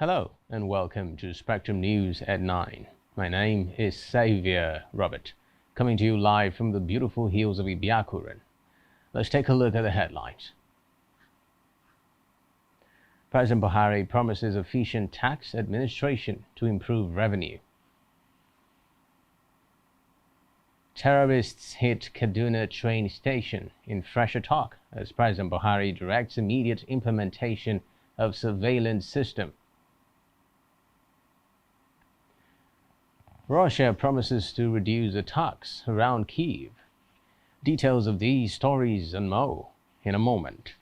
Hello and welcome to Spectrum News at 9. My name is Xavier Robert, coming to you live from the beautiful hills of Abuja-Kaduna. Let's take a look at the headlines. President Buhari promises efficient tax administration to improve revenue. Terrorists hit Kaduna train station in fresher talk as President Buhari directs immediate implementation of surveillance system. Russia promises to reduce attacks around Kyiv. Details of these stories and more in a moment.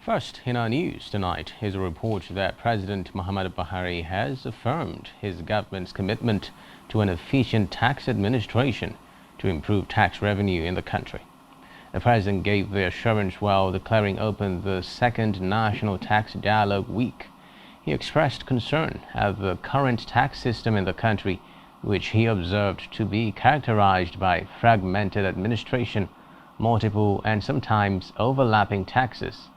First, in our news tonight is a report that President Muhammadu Buhari has affirmed his government's commitment to an efficient tax administration to improve tax revenue in the country. The president gave the assurance while declaring open the second National Tax Dialogue Week. He expressed concern at the current tax system in the country, which he observed to be characterized by fragmented administration, multiple and sometimes overlapping taxes.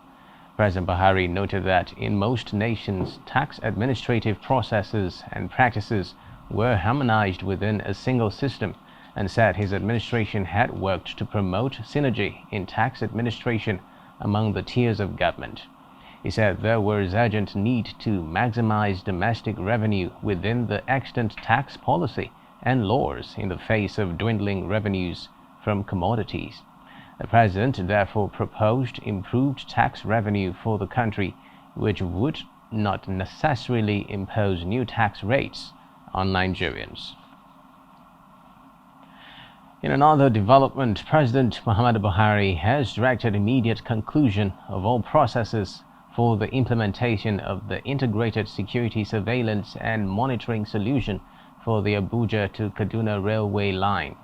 President Buhari noted that in most nations, tax administrative processes and practices were harmonized within a single system, and said his administration had worked to promote synergy in tax administration among the tiers of government. He said there was urgent need to maximize domestic revenue within the extant tax policy and laws in the face of dwindling revenues from commodities. The president therefore proposed improved tax revenue for the country, which would not necessarily impose new tax rates on Nigerians. In another development, President Muhammadu Buhari has directed immediate conclusion of all processes for the implementation of the integrated security surveillance and monitoring solution for the Abuja to Kaduna railway line.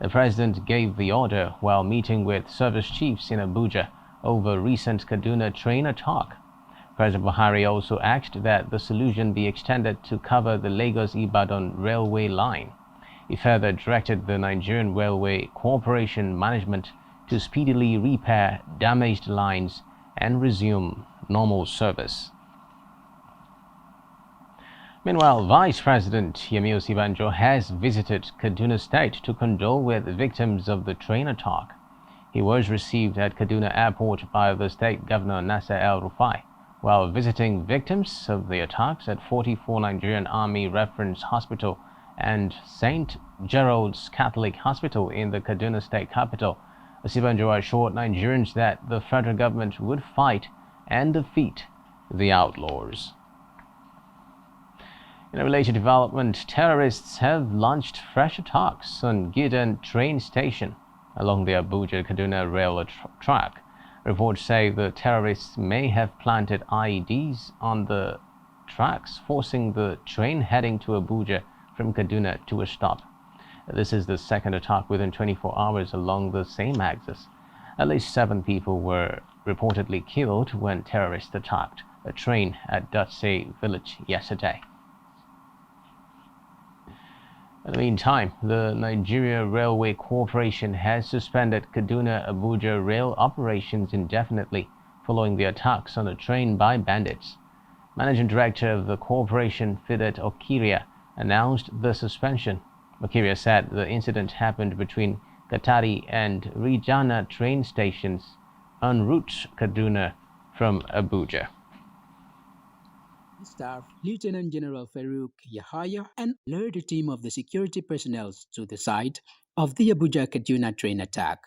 The president gave the order while meeting with service chiefs in Abuja over recent Kaduna train attack. President Buhari also asked that the solution be extended to cover the Lagos-Ibadan railway line. He further directed the Nigerian Railway Corporation management to speedily repair damaged lines and resume normal service. Meanwhile, Vice President Yemi Osibanjo has visited Kaduna State to condole with victims of the train attack. He was received at Kaduna Airport by the State Governor Nasser El-Rufai while visiting victims of the attacks at 44 Nigerian Army Reference Hospital and St. Gerald's Catholic Hospital in the Kaduna State capital. Osibanjo assured Nigerians that the federal government would fight and defeat the outlaws. In a related development, terrorists have launched fresh attacks on Gidan train station along the Abuja-Kaduna rail track. Reports say the terrorists may have planted IEDs on the tracks, forcing the train heading to Abuja from Kaduna to a stop. This is the second attack within 24 hours along the same axis. At least 7 people were reportedly killed when terrorists attacked a train at Dutse village yesterday. In the meantime, the Nigerian Railway Corporation has suspended Kaduna-Abuja rail operations indefinitely following the attacks on a train by bandits. Managing Director of the corporation, Fidet Okiria, announced the suspension. Okiria said the incident happened between Katari and Rijana train stations en route Kaduna from Abuja. Staff Lieutenant General Farouk Yahaya and lured a team of the security personnel to the site of the Abuja-Kaduna train attack.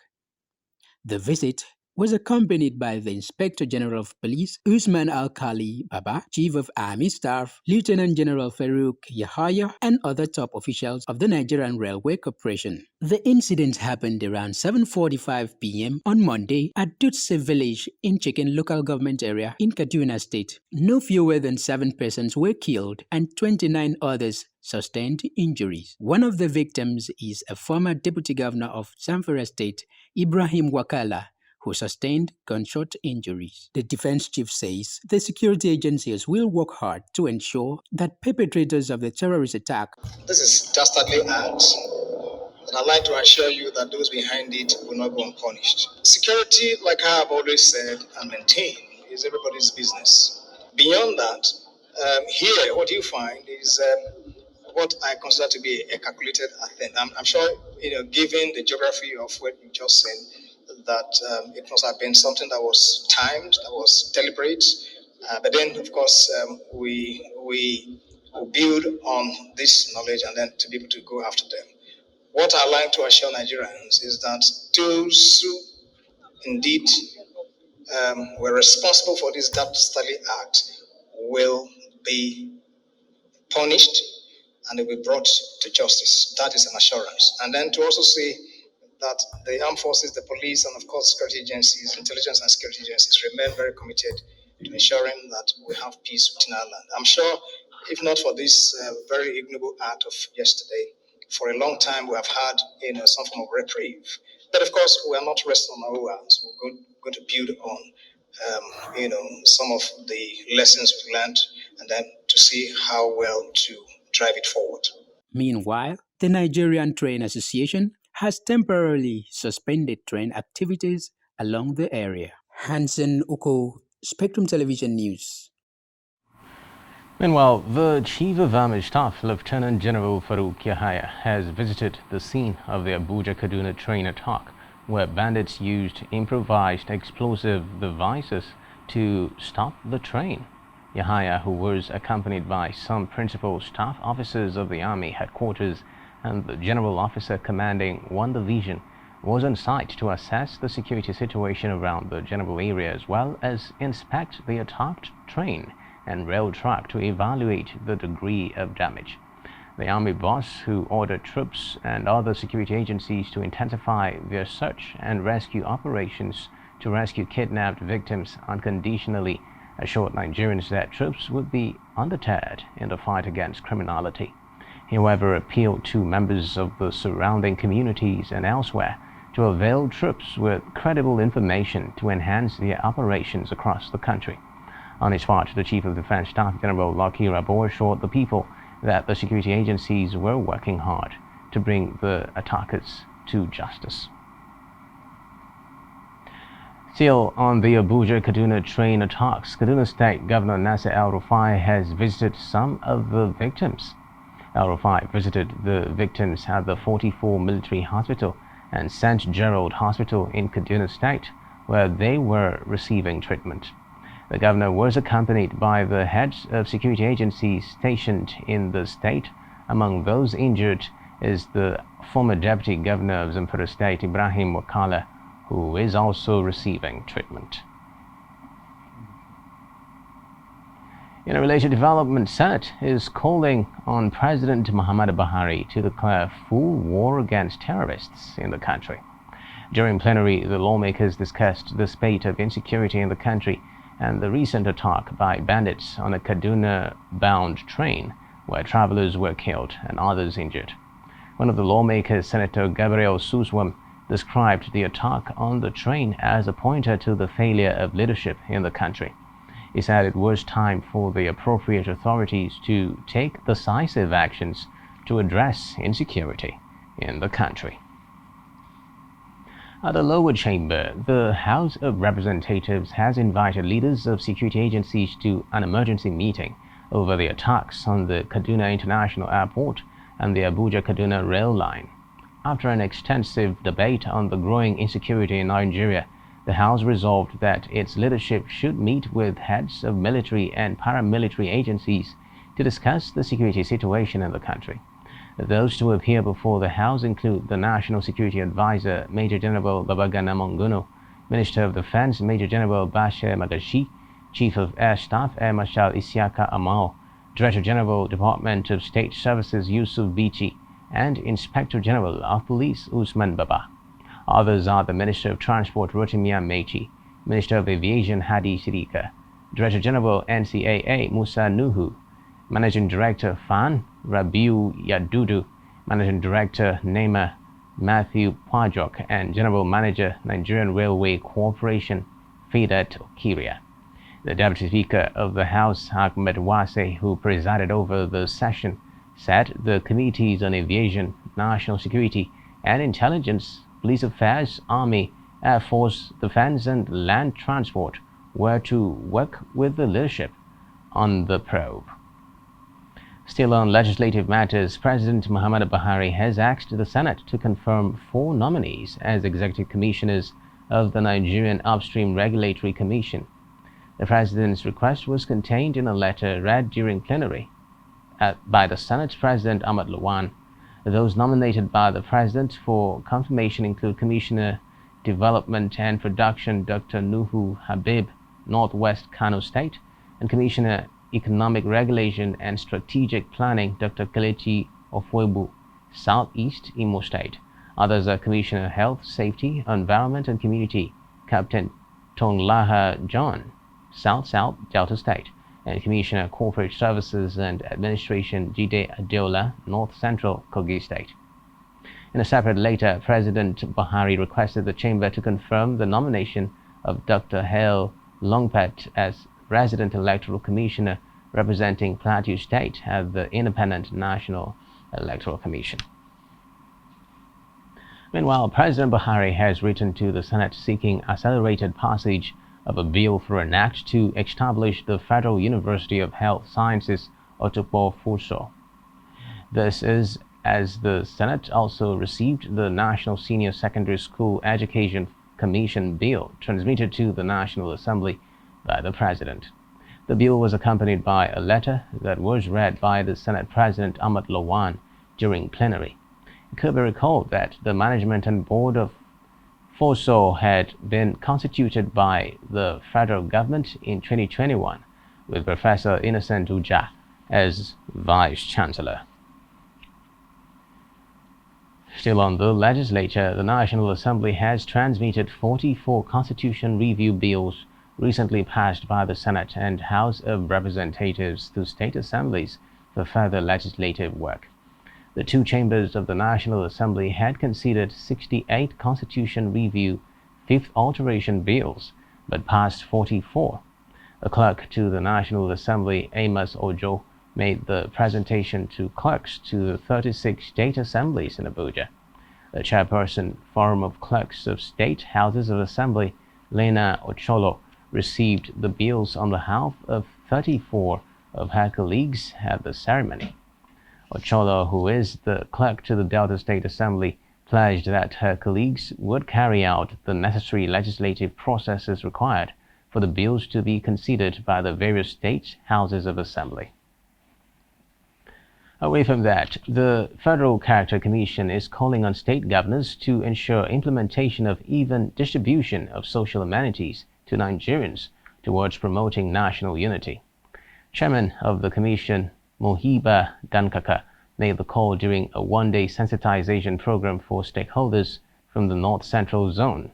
The visit was accompanied by the Inspector General of Police, Usman Al-Khali Baba, Chief of Army Staff, Lieutenant General Farouk Yahaya, and other top officials of the Nigerian Railway Corporation. The incident happened around 7:45 p.m. on Monday at Dutse village in Chicken local government area in Kaduna State. No fewer than 7 persons were killed and 29 others sustained injuries. One of the victims is a former Deputy Governor of Zamfara State, Ibrahim Wakala, who sustained gunshot injuries. The defense chief says the security agencies will work hard to ensure that perpetrators of the terrorist attack. This is dastardly act And I'd like to assure you that those behind it will not go unpunished. Security, like I have always said and maintained, is everybody's business. Beyond that, here what you find is what I consider to be a calculated attempt. I'm sure, given the geography of what you just said, that it must have been something that was timed, that was deliberate. But then, of course, we build on this knowledge and then to be able to go after them. What I like to assure Nigerians is that those who indeed were responsible for this dastardly act will be punished and they will be brought to justice. That is an assurance. And then to also say that the armed forces, the police, and of course security agencies, intelligence and security agencies remain very committed to ensuring that we have peace within our land. I'm sure if not for this very ignoble act of yesterday, for a long time we have had some form of reprieve. But of course, we are not resting on our laurels. We're going to build on some of the lessons we learned, and then to see how well to drive it forward. Meanwhile, the Nigerian Train Association has temporarily suspended train activities along the area. Hansen Uko, Spectrum Television News. Meanwhile, the Chief of Army Staff, Lieutenant General Farouk Yahaya, has visited the scene of the Abuja-Kaduna train attack, where bandits used improvised explosive devices to stop the train. Yahaya, who was accompanied by some principal staff officers of the Army headquarters and the General Officer commanding one division, was on site to assess the security situation around the general area as well as inspect the attacked train and rail track to evaluate the degree of damage. The Army boss, who ordered troops and other security agencies to intensify their search and rescue operations to rescue kidnapped victims unconditionally, assured Nigerians that troops would be undeterred in the fight against criminality. He, however, appealed to members of the surrounding communities and elsewhere to avail troops with credible information to enhance their operations across the country. On his part, the Chief of Defense Staff, General Lucky Rabo, assured the people that the security agencies were working hard to bring the attackers to justice. Still on the Abuja-Kaduna train attacks, Kaduna State Governor Nasser El-Rufai has visited some of the victims. El-Rufai visited the victims at the 44 Military Hospital and St. Gerald Hospital in Kaduna State, where they were receiving treatment. The governor was accompanied by the heads of security agencies stationed in the state. Among those injured is the former Deputy Governor of Zamfara State, Ibrahim Wakala, who is also receiving treatment. In a related development, Senate is calling on President Muhammadu Buhari to declare full war against terrorists in the country. During plenary, the lawmakers discussed the spate of insecurity in the country and the recent attack by bandits on a Kaduna-bound train, where travelers were killed and others injured. One of the lawmakers, Senator Gabriel Suswam, described the attack on the train as a pointer to the failure of leadership in the country. He said it was time for the appropriate authorities to take decisive actions to address insecurity in the country. At the lower chamber, the House of Representatives has invited leaders of security agencies to an emergency meeting over the attacks on the Kaduna International Airport and the Abuja-Kaduna rail line. After an extensive debate on the growing insecurity in Nigeria, the House resolved that its leadership should meet with heads of military and paramilitary agencies to discuss the security situation in the country. Those to appear before the House include the National Security Advisor, Major General Babagana Monguno, Minister of Defense, Major General Bashir Magashi, Chief of Air Staff, Air Marshal Isiaka Amal, Director General, Department of State Services, Yusuf Bichi, and Inspector General of Police, Usman Baba. Others are the Minister of Transport, Rotimiya Mechi, Minister of Aviation, Hadi Sirika, Director General, NCAA, Musa Nuhu, Managing Director, FAN, Rabiu Yadudu, Managing Director, NEMA, Matthew Pajok, and General Manager, Nigerian Railway Corporation, Fidat Okiria. The Deputy Speaker of the House, Ahmed Wase, who presided over the session, said the Committees on Aviation, National Security, and intelligence, police affairs, army, air force, defense, and land transport were to work with the leadership on the probe. Still on legislative matters, President Muhammadu Buhari has asked the Senate to confirm 4 nominees as executive commissioners of the Nigerian Upstream Regulatory Commission. The President's request was contained in a letter read during plenary by the Senate President Ahmad Lawan. Those nominated by the President for confirmation include Commissioner Development and Production Dr. Nuhu Habib, Northwest Kano State, and Commissioner Economic Regulation and Strategic Planning Dr. Kelechi Ofwebu, Southeast Imo State. Others are Commissioner Health, Safety, Environment and Community, Captain Tonglaha John, South Delta State, and Commissioner Corporate Services and Administration Jide Adeola, North Central Kogi State. In a separate letter, President Buhari requested the chamber to confirm the nomination of Dr. Hale Longpet as Resident Electoral Commissioner representing Plateau State at the Independent National Electoral Commission. Meanwhile, President Buhari has written to the Senate seeking accelerated passage of a bill for an act to establish the Federal University of Health Sciences, Otukpo Fuso. This is as the Senate also received the National Senior Secondary School Education Commission bill transmitted to the National Assembly by the President. The bill was accompanied by a letter that was read by the Senate President Ahmad Lawan during plenary. It could be recalled that the management and board of FOSO had been constituted by the federal government in 2021, with Professor Innocent Uja as Vice-Chancellor. Still on the legislature, the National Assembly has transmitted 44 constitution review bills recently passed by the Senate and House of Representatives to state assemblies for further legislative work. The 2 chambers of the National Assembly had considered 68 constitution review 5th alteration bills, but passed 44. The clerk to the National Assembly, Amos Ojo, made the presentation to clerks to the 36 state assemblies in Abuja. The chairperson, Forum of Clerks of State Houses of Assembly, Lena Ocholo, received the bills on behalf of 34 of her colleagues at the ceremony. Ocholo, who is the clerk to the Delta State Assembly, pledged that her colleagues would carry out the necessary legislative processes required for the bills to be considered by the various state houses of assembly. Away from that, the Federal Character Commission is calling on state governors to ensure implementation of even distribution of social amenities to Nigerians towards promoting national unity. Chairman of the Commission, Mohiba Dankaka, made the call during a one-day sensitization program for stakeholders from the North Central Zone.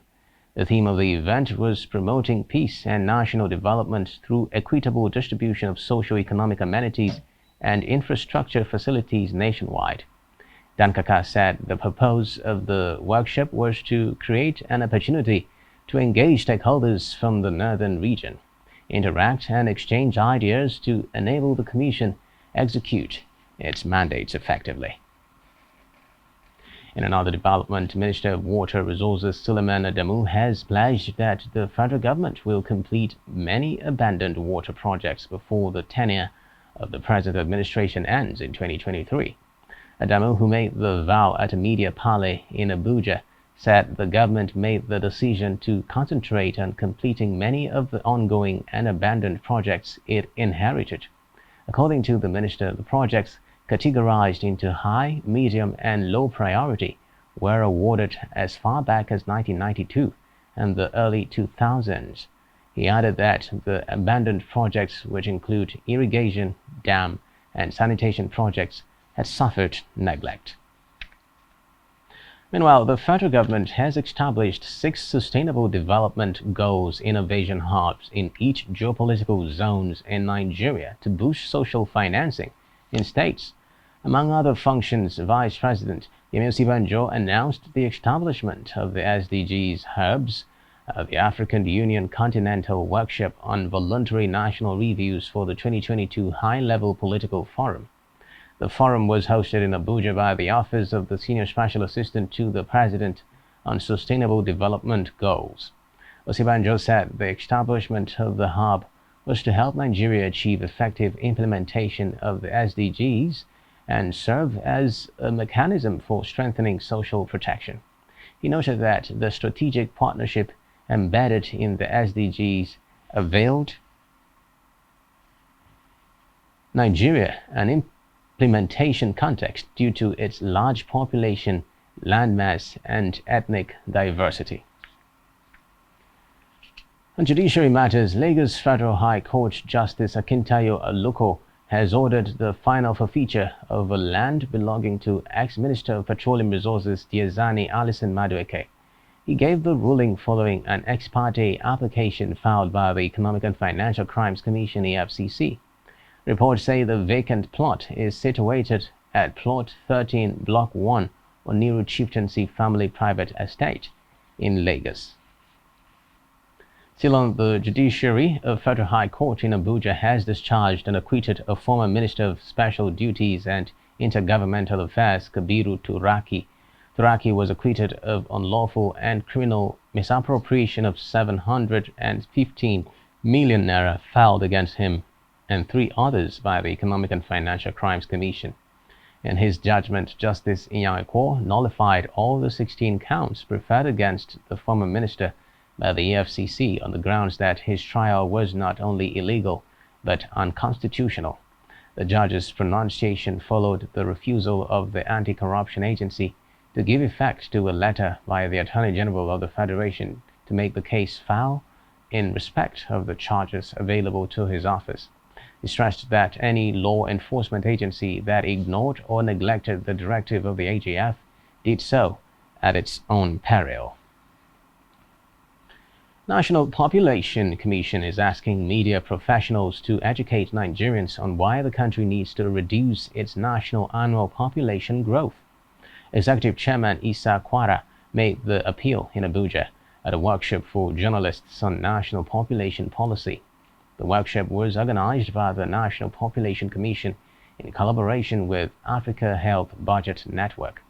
The theme of the event was promoting peace and national development through equitable distribution of socio-economic amenities and infrastructure facilities nationwide. Dankaka said the purpose of the workshop was to create an opportunity to engage stakeholders from the northern region, interact and exchange ideas to enable the Commission execute its mandates effectively. In another development, Minister of Water Resources Suleiman Adamu has pledged that the federal government will complete many abandoned water projects before the tenure of the present administration ends in 2023. Adamu, who made the vow at a media parley in Abuja, said the government made the decision to concentrate on completing many of the ongoing and abandoned projects it inherited. According to the minister, the projects categorized into high, medium, and low priority were awarded as far back as 1992 and the early 2000s. He added that the abandoned projects, which include irrigation, dam, and sanitation projects, had suffered neglect. Meanwhile, the federal government has established 6 Sustainable Development Goals innovation hubs in each geopolitical zones in Nigeria to boost social financing in states. Among other functions, Vice President Yemi Osibanjo announced the establishment of the SDGs hubs, the African Union Continental Workshop on Voluntary National Reviews for the 2022 High-Level Political Forum. The forum was hosted in Abuja by the Office of the Senior Special Assistant to the President on Sustainable Development Goals. Osibanjo said the establishment of the hub was to help Nigeria achieve effective implementation of the SDGs and serve as a mechanism for strengthening social protection. He noted that the strategic partnership embedded in the SDGs availed Nigeria an implementation context due to its large population, landmass, and ethnic diversity. On judiciary matters, Lagos Federal High Court Justice Akintayo Aluko has ordered the final forfeiture of a land belonging to ex-Minister of Petroleum Resources Diezani Alison Madueke. He gave the ruling following an ex parte application filed by the Economic and Financial Crimes Commission (EFCC). Reports say the vacant plot is situated at Plot 13, Block 1, Oniru Chieftaincy Family Private Estate in Lagos. Still on the judiciary, a federal high court in Abuja has discharged and acquitted a former Minister of Special Duties and Intergovernmental Affairs, Kabiru Turaki. Turaki was acquitted of unlawful and criminal misappropriation of 715 million naira filed against him and 3 others by the Economic and Financial Crimes Commission. In his judgment, Justice Inyakwo nullified all the 16 counts preferred against the former minister by the EFCC on the grounds that his trial was not only illegal but unconstitutional. The judge's pronunciation followed the refusal of the Anti-Corruption Agency to give effect to a letter by the Attorney General of the Federation to make the case foul in respect of the charges available to his office. He stressed that any law enforcement agency that ignored or neglected the directive of the AGF did so at its own peril. National Population Commission is asking media professionals to educate Nigerians on why the country needs to reduce its national annual population growth. Executive Chairman Issa Kwara made the appeal in Abuja at a workshop for journalists on national population policy. The workshop was organized by the National Population Commission in collaboration with Africa Health Budget Network.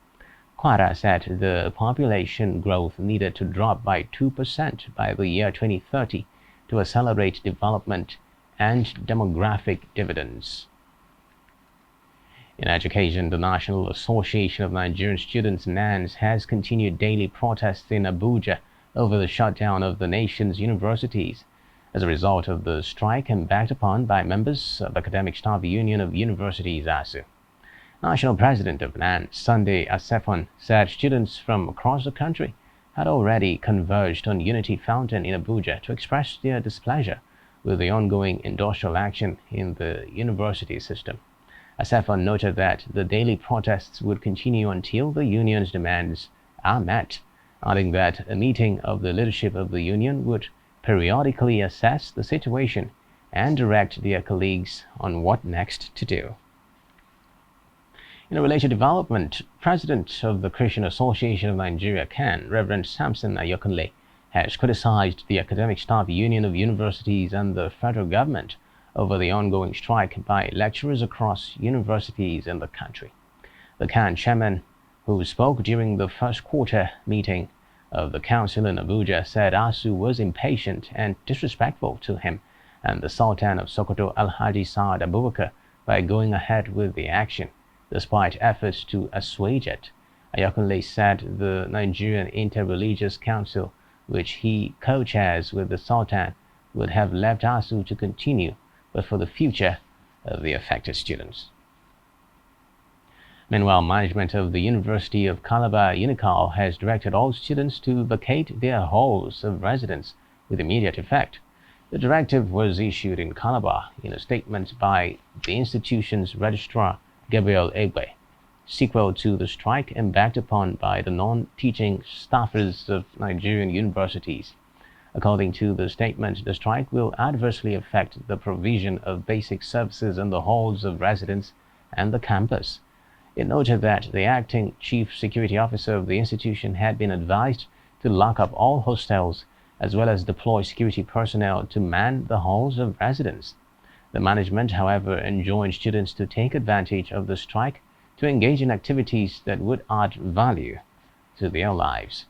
Kwara said the population growth needed to drop by 2% by the year 2030 to accelerate development and demographic dividends. In education, the National Association of Nigerian Students (NANS) has continued daily protests in Abuja over the shutdown of the nation's universities as a result of the strike embarked upon by members of Academic Staff Union of Universities (ASU). National President of NANS, Sunday Asefon, said students from across the country had already converged on Unity Fountain in Abuja to express their displeasure with the ongoing industrial action in the university system. Asefon noted that the daily protests would continue until the union's demands are met, adding that a meeting of the leadership of the union would periodically assess the situation and direct their colleagues on what next to do. In a related development, President of the Christian Association of Nigeria (CAN), Reverend Samson Ayokunle, has criticized the Academic Staff Union of Universities and the federal government over the ongoing strike by lecturers across universities in the country. The CAN chairman, who spoke during the first quarter meeting of the council in Abuja, said ASU was impatient and disrespectful to him and the Sultan of Sokoto Alhaji Saad Abubakar by going ahead with the action, despite efforts to assuage it. Ayokunle said the Nigerian Interreligious Council, which he co-chairs with the Sultan, would have left ASU to continue, but for the future of the affected students. Meanwhile, management of the University of Calabar Unikal has directed all students to vacate their halls of residence with immediate effect. The directive was issued in Calabar in a statement by the institution's registrar, Gabriel Egbe, sequel to the strike embarked upon by the non-teaching staffers of Nigerian universities. According to the statement, the strike will adversely affect the provision of basic services in the halls of residence and the campus. It noted that the acting chief security officer of the institution had been advised to lock up all hostels as well as deploy security personnel to man the halls of residence. The management, however, enjoined students to take advantage of the strike to engage in activities that would add value to their lives.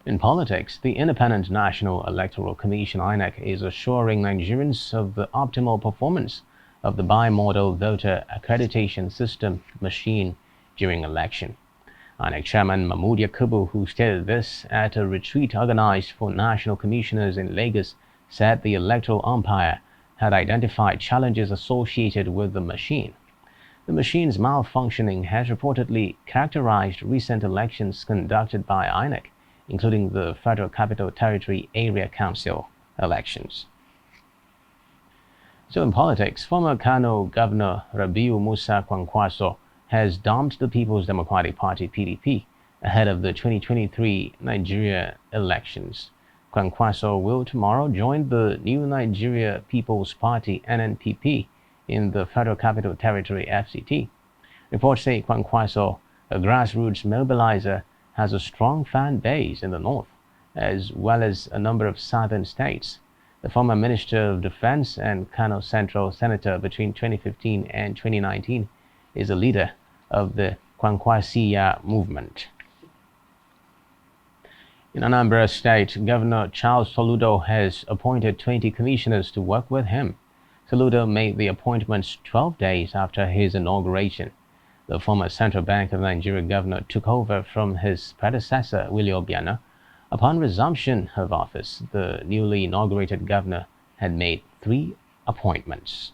In politics, the Independent National Electoral Commission (INEC) is assuring Nigerians of the optimal performance of the bimodal voter accreditation system machine during election. INEC Chairman Mahmood Yakubu, who stated this at a retreat organized for national commissioners in Lagos, said the electoral umpire had identified challenges associated with the machine. The machine's malfunctioning has reportedly characterized recent elections conducted by INEC, including the Federal Capital Territory Area Council elections. So in politics, former Kano Governor Rabiu Musa Kwankwaso has dumped the People's Democratic Party (PDP) ahead of the 2023 Nigeria elections. Kwankwaso will tomorrow join the New Nigeria People's Party (NNPP) in the Federal Capital Territory (FCT). Reports say Kwankwaso, a grassroots mobilizer, has a strong fan base in the north, as well as a number of southern states. The former Minister of Defense and Kano Central Senator between 2015 and 2019 is a leader of the Kwankwasiya movement. In Anambra State, Governor Charles Soludo has appointed 20 commissioners to work with him. Soludo made the appointments 12 days after his inauguration. The former Central Bank of Nigeria governor took over from his predecessor, Willie Obiano. Upon resumption of office, the newly inaugurated governor had made 3 appointments.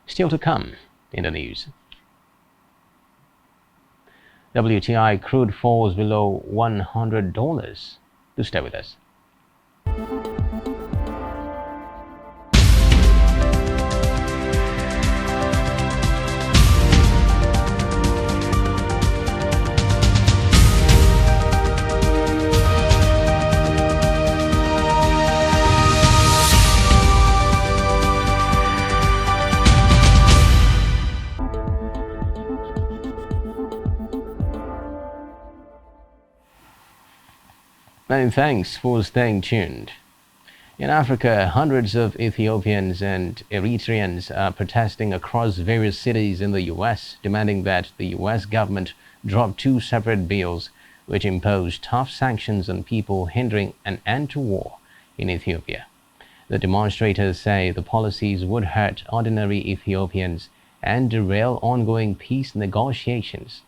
Still to come in the news. WTI crude falls below $100. Do stay with us. Many thanks for staying tuned. In Africa, hundreds of Ethiopians and Eritreans are protesting across various cities in the U.S., demanding that the U.S. government drop 2 separate bills which impose tough sanctions on people hindering an end to war in Ethiopia. The demonstrators say the policies would hurt ordinary Ethiopians and derail ongoing peace negotiations.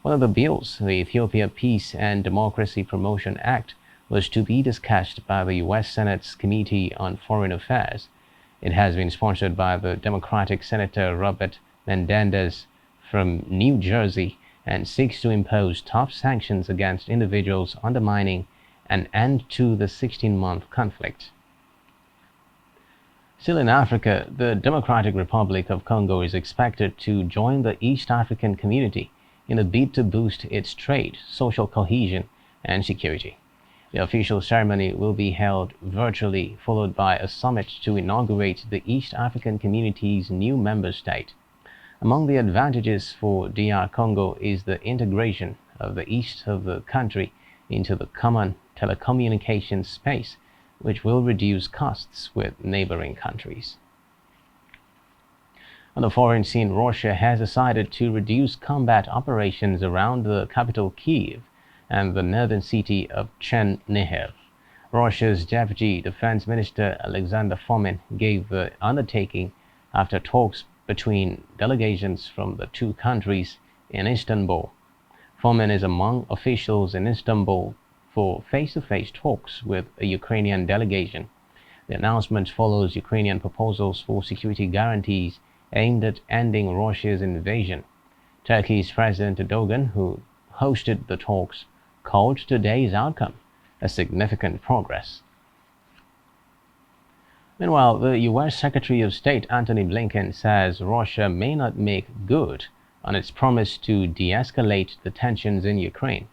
One of the bills, the Ethiopia Peace and Democracy Promotion Act, was to be discussed by the U.S. Senate's Committee on Foreign Affairs. It has been sponsored by the Democratic Senator Robert Menendez from New Jersey and seeks to impose tough sanctions against individuals undermining an end to the 16-month conflict. Still in Africa, the Democratic Republic of Congo is expected to join the East African Community in a bid to boost its trade, social cohesion, and security. The official ceremony will be held virtually, followed by a summit to inaugurate the East African Community's new member state. Among the advantages for DR Congo is the integration of the east of the country into the common telecommunications space, which will reduce costs with neighboring countries. On the foreign scene, Russia has decided to reduce combat operations around the capital Kyiv and the northern city of Chernihiv. Russia's Deputy Defense Minister Alexander Fomin gave the undertaking after talks between delegations from the 2 countries in Istanbul. Fomin is among officials in Istanbul for face-to-face talks with a Ukrainian delegation. The announcement follows Ukrainian proposals for security guarantees aimed at ending Russia's invasion. Turkey's President Erdogan, who hosted the talks, called today's outcome a significant progress. Meanwhile, the U.S. Secretary of State Antony Blinken says Russia may not make good on its promise to de-escalate the tensions in Ukraine.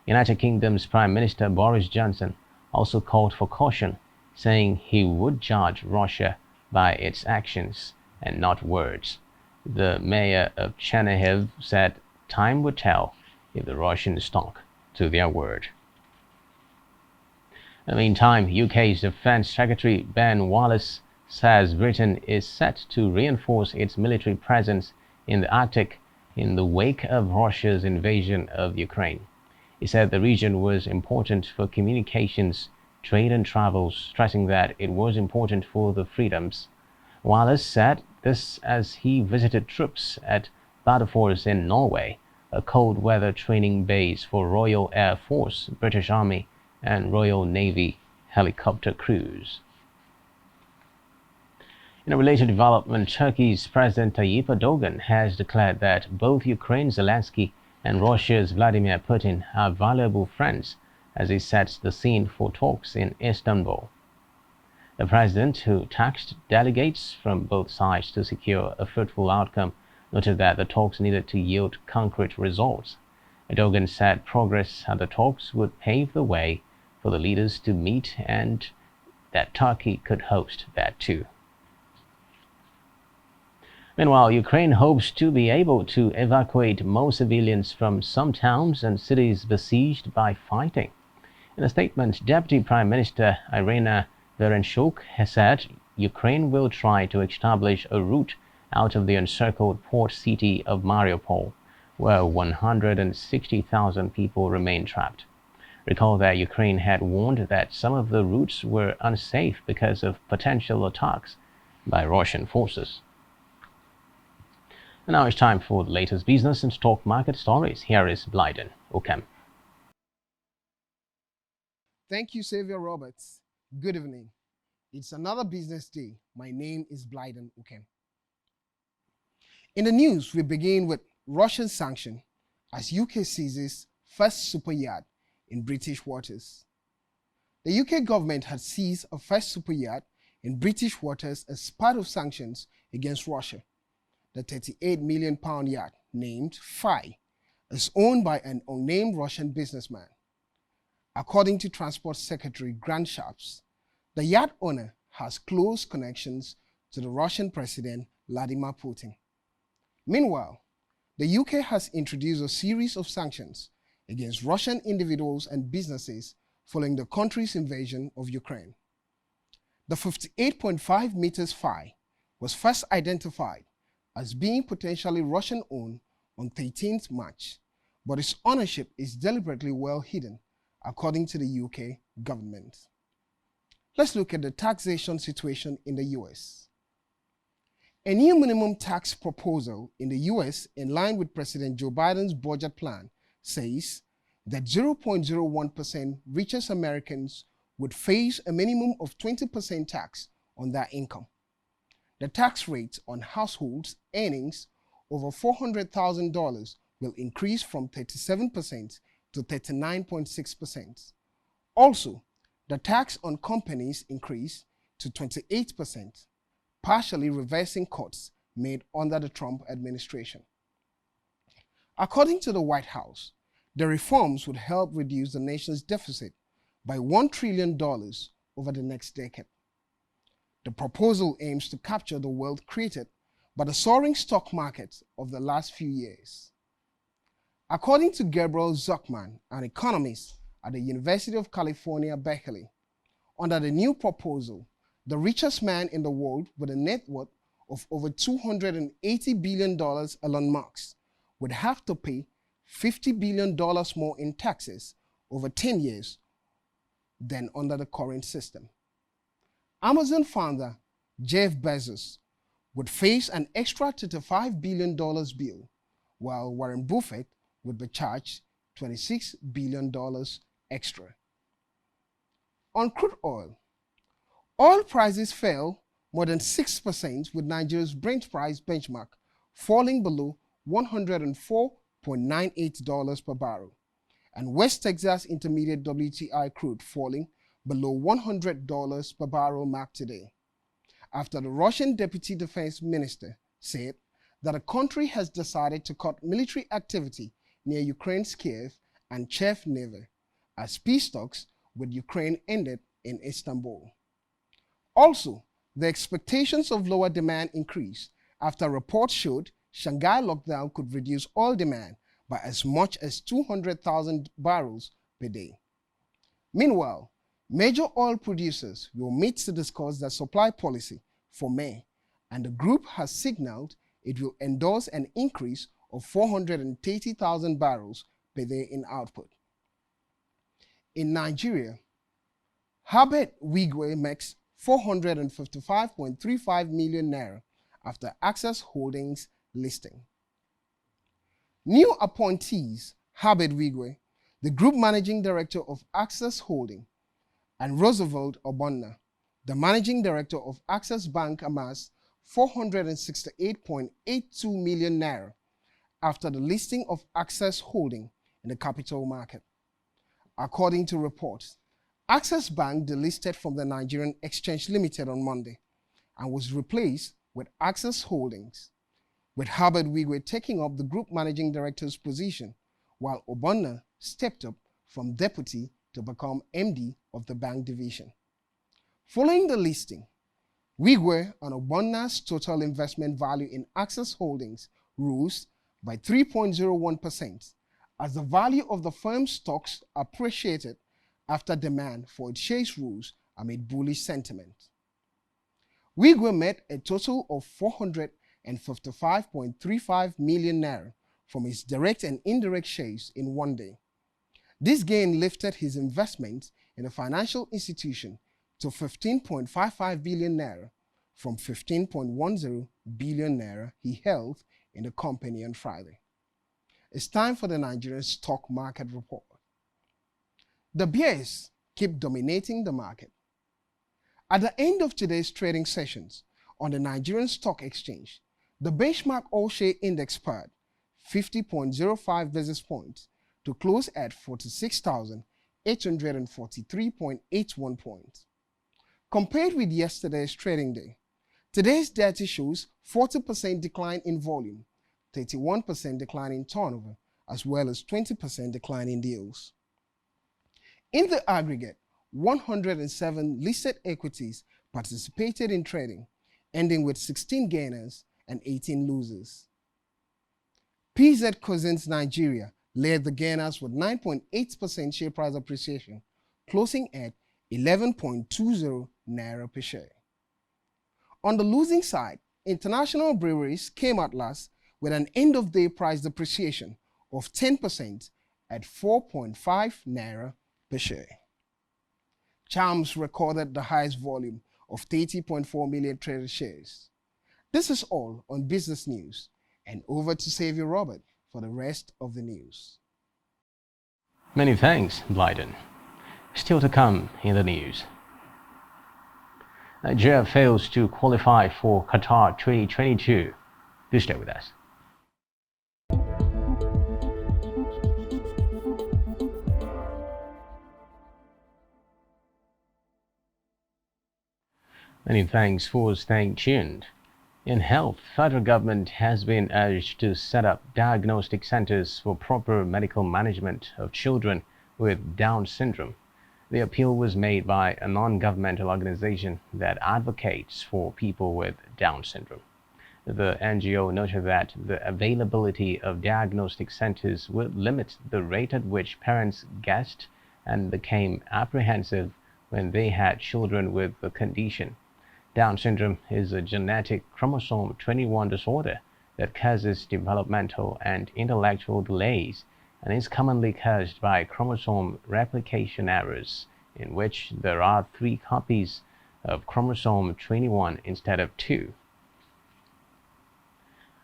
United Kingdom's Prime Minister Boris Johnson also called for caution, saying he would judge Russia by its actions and not words. The mayor of Chernihiv said time would tell if the Russians stuck to their word. In the meantime, UK's Defence Secretary Ben Wallace says Britain is set to reinforce its military presence in the Arctic in the wake of Russia's invasion of Ukraine. He said the region was important for communications, trade and travel, stressing that it was important for the freedoms. Wallace said this as he visited troops at Bardufoss in Norway, a cold weather training base for Royal Air Force, British Army, and Royal Navy helicopter crews. In a related development, Turkey's President Tayyip Erdogan has declared that both Ukraine's Zelensky and Russia's Vladimir Putin are valuable friends as he sets the scene for talks in Istanbul. The president, who tasked delegates from both sides to secure a fruitful outcome, noted that the talks needed to yield concrete results. Erdogan said progress at the talks would pave the way for the leaders to meet and that Turkey could host that too. Meanwhile, Ukraine hopes to be able to evacuate more civilians from some towns and cities besieged by fighting. In a statement, Deputy Prime Minister Irina Verenchuk has said Ukraine will try to establish a route out of the encircled port city of Mariupol, where 160,000 people remain trapped. Recall that Ukraine had warned that some of the routes were unsafe because of potential attacks by Russian forces. And now it's time for the latest business and stock market stories. Here is Gideon. Thank you, Xavier Roberts. Good evening. It's another business day. My name is Gideon. In the news, we begin with Russian sanction as UK seizes first super yacht in British waters. The UK government had seized a first super yacht in British waters as part of sanctions against Russia. The £38 million yacht, named Phi, is owned by an unnamed Russian businessman. According to Transport Secretary Grant Shapps, the yacht owner has close connections to the Russian President Vladimir Putin. Meanwhile, the UK has introduced a series of sanctions against Russian individuals and businesses following the country's invasion of Ukraine. The 58.5 meters Phi was first identified as being potentially Russian-owned on 13th March, but its ownership is deliberately well hidden, according to the UK government. Let's look at the taxation situation in the US. A new minimum tax proposal in the US, in line with President Joe Biden's budget plan, says that 0.01% richest Americans would face a minimum of 20% tax on their income. The tax rate on households' earnings over $400,000 will increase from 37% to 39.6%. Also, the tax on companies increased to 28%, partially reversing cuts made under the Trump administration. According to the White House, the reforms would help reduce the nation's deficit by $1 trillion over the next decade. The proposal aims to capture the wealth created by the soaring stock market of the last few years. According to Gabriel Zuckman, an economist at the University of California, Berkeley, under the new proposal, the richest man in the world with a net worth of over $280 billion, Elon Musk, would have to pay $50 billion more in taxes over 10 years than under the current system. Amazon founder Jeff Bezos would face an extra $35 billion bill, while Warren Buffett would be charged $26 billion extra. On crude oil prices fell more than 6%, with Nigeria's Brent price benchmark falling below $104.98 per barrel, and West Texas Intermediate WTI crude falling below $100 per barrel mark today, after the Russian Deputy Defense Minister said that the country has decided to cut military activity near Ukraine's Kiev and Chernihiv as peace talks with Ukraine ended in Istanbul. Also, the expectations of lower demand increased after reports showed Shanghai lockdown could reduce oil demand by as much as 200,000 barrels per day. Meanwhile, Major oil producers will meet to discuss their supply policy for May, and the group has signaled it will endorse an increase of 430,000 barrels per day in output. In Nigeria, Herbert Wigwe makes 455.35 million naira after Access Holdings listing. New appointees Herbert Wigwe, the group managing director of Access Holding, and Roosevelt Obonna, the managing director of Access Bank, amassed 468.82 million naira after the listing of Access Holding in the capital market. According to reports, Access Bank delisted from the Nigerian Exchange Limited on Monday and was replaced with Access Holdings, with Herbert Wigwe taking up the group managing director's position, while Obonna stepped up from deputy to become MD of the bank division. Following the listing, Wigwe and Obonna's total investment value in Access Holdings rose by 3.01% as the value of the firm's stocks appreciated after demand for its shares rose amid bullish sentiment. Wigwe made a total of 455.35 million naira from his direct and indirect shares in one day. This gain lifted his investment in the financial institution to 15.55 billion naira from 15.10 billion naira he held in the company on Friday. It's time for the Nigerian stock market report. The bears keep dominating the market. At the end of today's trading sessions on the Nigerian Stock Exchange, the benchmark all-share index pared 50.05 basis points to close at 46,843.81 points. Compared with yesterday's trading day, today's data shows 40% decline in volume, 31% decline in turnover, as well as 20% decline in deals. In the aggregate, 107 listed equities participated in trading, ending with 16 gainers and 18 losers. PZ Cousins Nigeria led the gainers with 9.8% share price appreciation, closing at 11.20 naira per share. On the losing side, International Breweries came at last with an end-of-day price depreciation of 10% at 4.5 naira per share. Charms recorded the highest volume of 30.4 million traded shares. This is all on business news, and over to Xavier Robert for the rest of the news. Many thanks, Blyden. Still to come in the news. Nigeria fails to qualify for Qatar 2022. Do stay with us. Many thanks for staying tuned. In health, federal government has been urged to set up diagnostic centers for proper medical management of children with Down syndrome. The appeal was made by a non-governmental organization that advocates for people with Down syndrome. The NGO noted that the availability of diagnostic centers would limit the rate at which parents guessed and became apprehensive when they had children with the condition. Down syndrome is a genetic chromosome 21 disorder that causes developmental and intellectual delays and is commonly caused by chromosome replication errors, in which there are 3 copies of chromosome 21 instead of 2.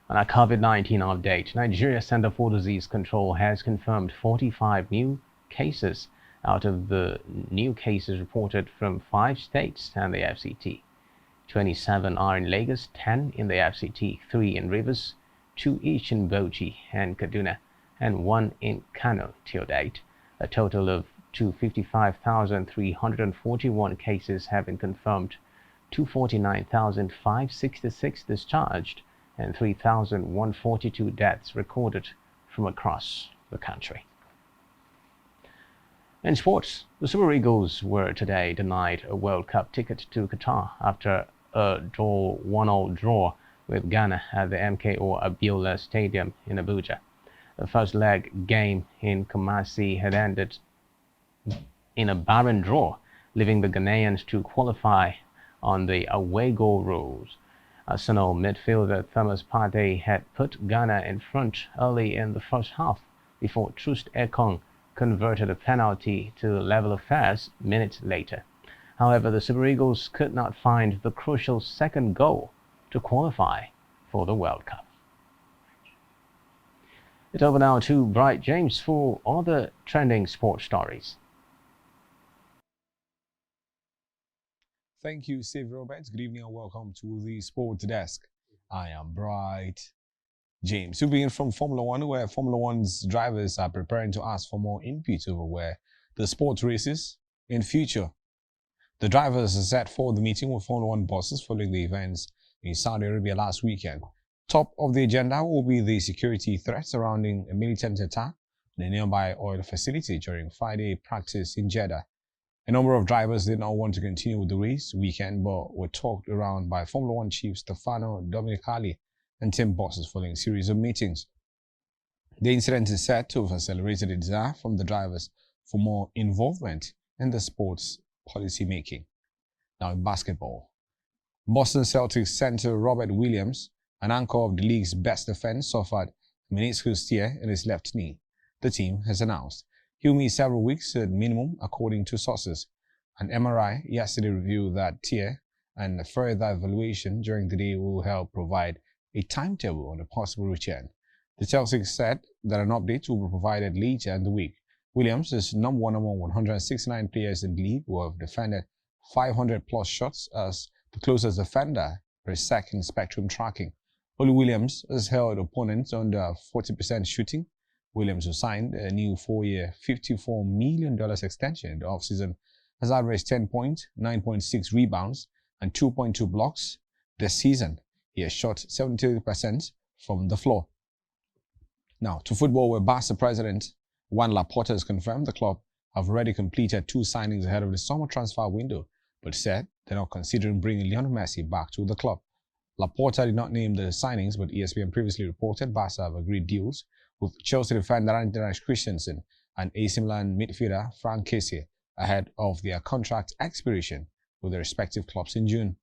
On a COVID-19 update, Nigeria Center for Disease Control has confirmed 45 new cases out of the new cases reported from 5 states and the FCT. 27 are in Lagos, 10 in the FCT, 3 in Rivers, 2 each in Bauchi and Kaduna, and 1 in Kano till date. A total of 255,341 cases have been confirmed, 249,566 discharged, and 3,142 deaths recorded from across the country. In sports, the Super Eagles were today denied a World Cup ticket to Qatar after a 1-1 draw with Ghana at the MKO Abiola Stadium in Abuja. The first leg game in Kumasi had ended in a barren draw leaving the Ghanaians to qualify on the away goal rules. Arsenal midfielder Thomas Partey had put Ghana in front early in the first half before Troost Ekong converted a penalty to level affairs minutes later. However, the Super Eagles could not find the crucial second goal to qualify for the World Cup. It's over now to Bright James for other trending sports stories. Thank you, Steve Roberts. Good evening and welcome to the Sports Desk. I am Bright James. We begin from Formula One, where Formula One's drivers are preparing to ask for more input over where the sport races in future. The drivers are set for the meeting with Formula One bosses following the events in Saudi Arabia last weekend. Top of the agenda will be the security threat surrounding a militant attack on a nearby oil facility during Friday practice in Jeddah. A number of drivers did not want to continue with the race weekend, but were talked around by Formula One chief Stefano Domenicali and team bosses following a series of meetings. The incident is said to have accelerated a desire from the drivers for more involvement in the sport's policy making. Now in basketball, Boston Celtics center Robert Williams, an anchor of the league's best defense, suffered a meniscus tear in his left knee. The team has announced he'll miss several weeks at minimum, according to sources. An MRI yesterday revealed that tear, and a further evaluation during the day will help provide a timetable on a possible return. The Celtics said that an update will be provided later in the week. Williams is number one among 169 players in the league who have defended 500-plus shots as the closest defender per second Spectrum tracking. Only Williams has held opponents under 40% shooting. Williams, who signed a new 4-year, $54 million extension in the offseason, has averaged 10 points, 9.6 rebounds, and 2.2 blocks this season. He has shot 73% from the floor. Now, to football, where Barca president Juan Laporta has confirmed the club have already completed 2 signings ahead of the summer transfer window, but said they're not considering bringing Lionel Messi back to the club. Laporta did not name the signings, but ESPN previously reported Barca have agreed deals with Chelsea defender Anthony Christensen and AC Milan midfielder Frank Kessie ahead of their contract expiration with their respective clubs in June.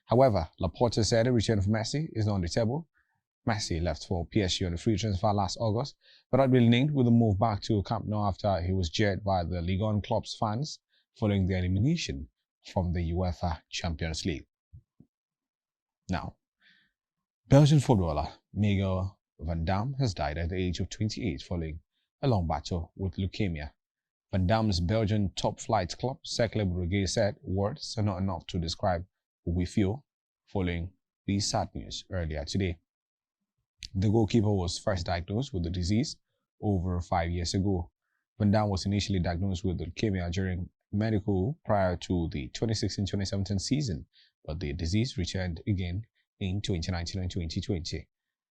However, Laporta said a return of Messi is not on the table. Messi left for PSG on a free transfer last August, but had been linked with a move back to Camp Nou after he was jeered by the Ligue 1 club's fans following their elimination from the UEFA Champions League. Now, Belgian footballer Miguel Van Damme has died at the age of 28 following a long battle with leukemia. Van Damme's Belgian top-flight club, Cercle Brugge, said words are not enough to describe what we feel following these sad news earlier today. The goalkeeper was first diagnosed with the disease over 5 years ago. Van Damme was initially diagnosed with leukemia during medical prior to the 2016-2017 season, but the disease returned again in 2019 and 2020.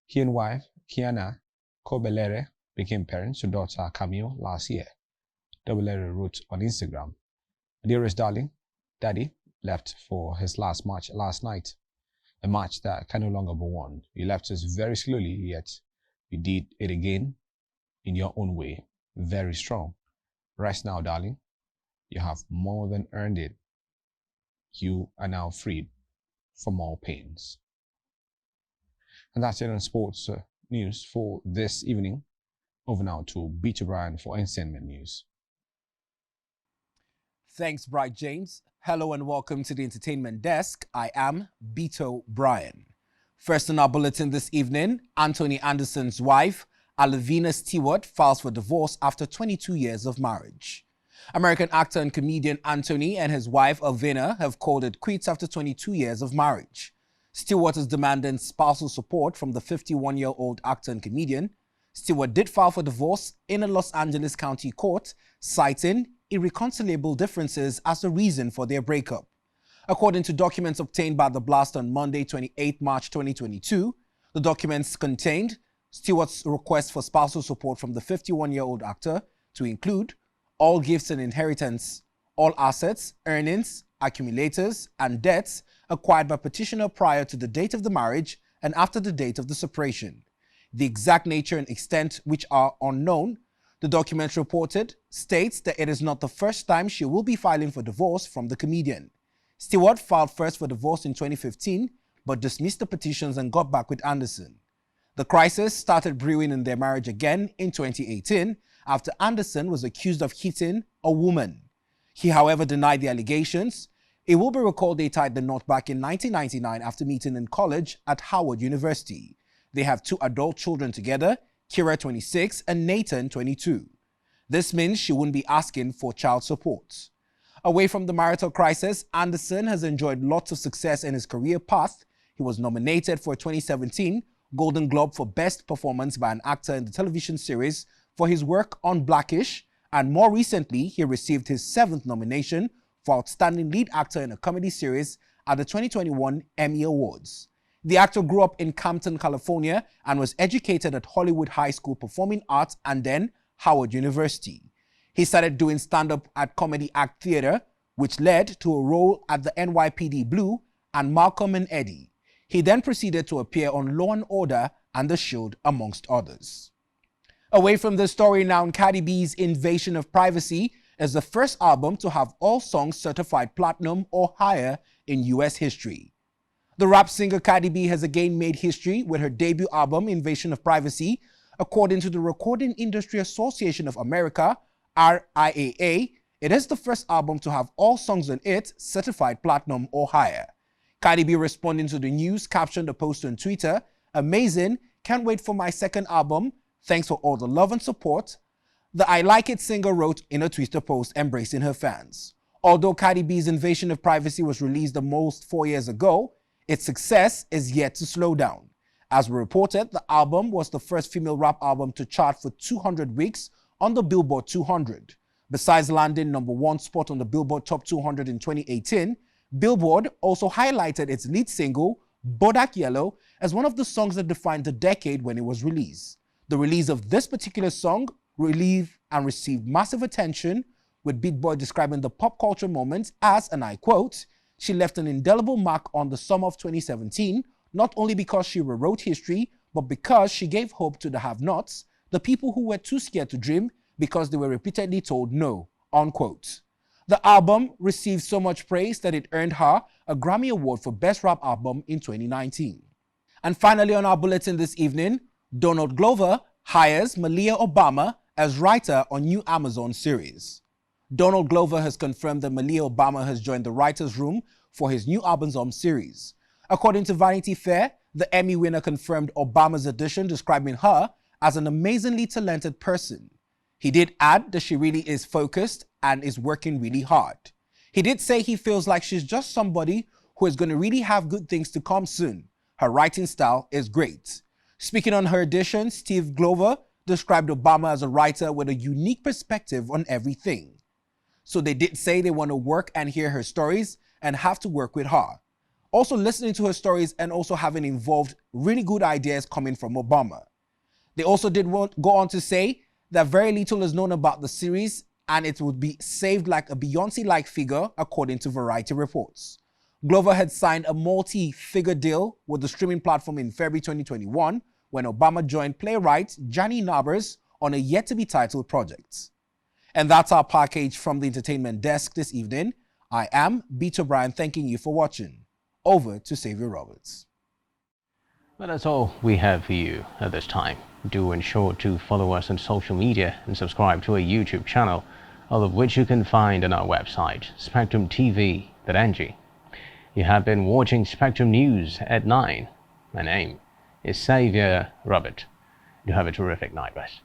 He and wife, Kiana Kobelere, became parents to daughter Camille last year. Kobelere wrote on Instagram, "Dearest darling, Daddy left for his last match last night. A match that can no longer be won. You left us very slowly, yet you did it again in your own way. Very strong. Rest now, darling. You have more than earned it. You are now freed from all pains." And that's it on sports news for this evening. Over now to Beach O'Brien for entertainment news. Thanks, Bright James. Hello and welcome to the Entertainment Desk. I am Beto Bryan. First on our bulletin this evening, Anthony Anderson's wife, Alavina Stewart, files for divorce after 22 years of marriage. American actor and comedian Anthony and his wife, Alvina, have called it quits after 22 years of marriage. Stewart is demanding spousal support from the 51-year-old actor and comedian. Stewart did file for divorce in a Los Angeles County court, citing irreconcilable differences as the reason for their breakup. According to documents obtained by The Blast on Monday, 28 March 2022, the documents contained Stewart's request for spousal support from the 51-year-old actor to include all gifts and inheritance, all assets, earnings, accumulators, and debts acquired by petitioner prior to the date of the marriage and after the date of the separation. The exact nature and extent which are unknown The document reported states that it is not the first time she will be filing for divorce from the comedian. Stewart filed first for divorce in 2015, but dismissed the petitions and got back with Anderson. The crisis started brewing in their marriage again in 2018 after Anderson was accused of hitting a woman. He, however, denied the allegations. It will be recalled they tied the knot back in 1999 after meeting in college at Howard University. They have 2 adult children together, Kira 26 and Nathan 22. This means she wouldn't be asking for child support. Away from the marital crisis, Anderson has enjoyed lots of success in his career path. He was nominated for a 2017 Golden Globe for Best Performance by an Actor in the Television Series for his work on Blackish, and more recently, he received his 7th nomination for Outstanding Lead Actor in a Comedy Series at the 2021 Emmy Awards. The actor grew up in Compton, California, and was educated at Hollywood High School Performing Arts and then Howard University. He started doing stand-up at Comedy Act Theater, which led to a role at the NYPD Blue and Malcolm and Eddie. He then proceeded to appear on Law and Order and The Shield, amongst others. Away from the story now, Cardi B's Invasion of Privacy is the first album to have all songs certified platinum or higher in US history. The rap singer Cardi B has again made history with her debut album, Invasion of Privacy. According to the Recording Industry Association of America, RIAA, it is the first album to have all songs on it certified platinum or higher. Cardi B, responding to the news, captioned a post on Twitter, "Amazing, can't wait for my second album. Thanks for all the love and support." The I Like It singer wrote in a Twitter post embracing her fans. Although Cardi B's Invasion of Privacy was released almost 4 years ago, its success is yet to slow down. As we reported, the album was the first female rap album to chart for 200 weeks on the Billboard 200. Besides landing #1 spot on the Billboard Top 200 in 2018, Billboard also highlighted its lead single, Bodak Yellow, as one of the songs that defined the decade when it was released. The release of this particular song received massive attention, with Big Boy describing the pop culture moment as, and I quote, "She left an indelible mark on the summer of 2017, not only because she rewrote history, but because she gave hope to the have-nots, the people who were too scared to dream because they were repeatedly told no," unquote. The album received so much praise that it earned her a Grammy Award for Best Rap Album in 2019. And finally, on our bulletin this evening, Donald Glover hires Malia Obama as writer on new Amazon series. Donald Glover has confirmed that Malia Obama has joined the writer's room for his new Amazon series. According to Vanity Fair, the Emmy winner confirmed Obama's addition, describing her as an amazingly talented person. He did add that she really is focused and is working really hard. He did say he feels like she's just somebody who is going to really have good things to come soon. Her writing style is great. Speaking on her addition, Steve Glover described Obama as a writer with a unique perspective on everything. So they did say they want to work and hear her stories and have to work with her. Also listening to her stories and also having involved really good ideas coming from Obama. They also did go on to say that very little is known about the series and it would be saved like a Beyonce-like figure, according to Variety reports. Glover had signed a multi-figure deal with the streaming platform in February 2021 when Obama joined playwright Johnny Nabers on a yet-to-be-titled project. And that's our package from the entertainment desk this evening. I am Beto Bryan, thanking you for watching. Over to Xavier Roberts. Well, that's all we have for you at this time. Do ensure to follow us on social media and subscribe to our YouTube channel, all of which you can find on our website, SpectrumTv.ng. You have been watching Spectrum News at 9. My name is Xavier Robert. You have a terrific night, guys.